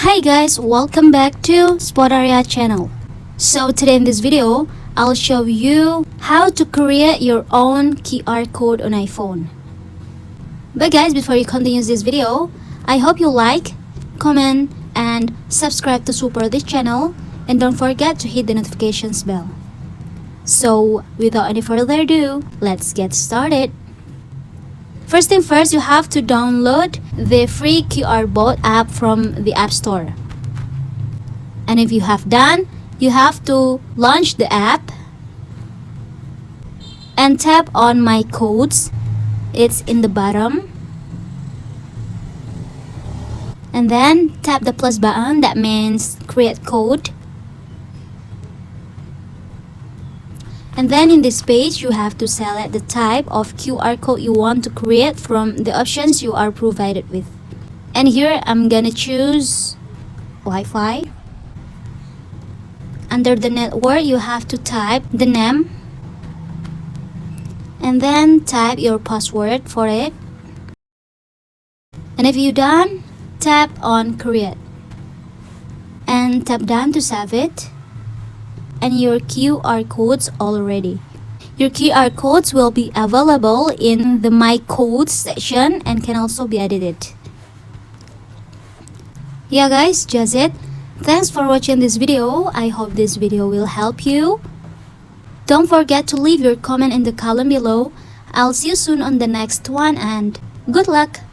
Hi guys, welcome back to Spotaria channel. So today in this video, I'll show you how to create your own QR code on iPhone. But guys, before you continue this video, I hope you like, comment, and subscribe to support this channel, and don't forget to hit the notifications bell. So without any further ado, let's get started. First thing first, you have to download the free QR Bot app from the App Store. And if you have done, you have to launch the app and tap on My Codes. It's in the bottom. And then tap the plus button, that means create code. And then in this page, you have to select the type of QR code you want to create from the options you are provided with. And here I'm gonna choose Wi-Fi. Under the network, you have to type the name and then type your password for it. And if you're done, tap on create and tap done to save it. And your QR codes all ready. Your QR codes will be available in the My Codes section and can also be edited. Yeah guys, just it. Thanks for watching this video. I hope this video will help you. Don't forget to leave your comment in the column below. I'll see you soon on the next one and good luck!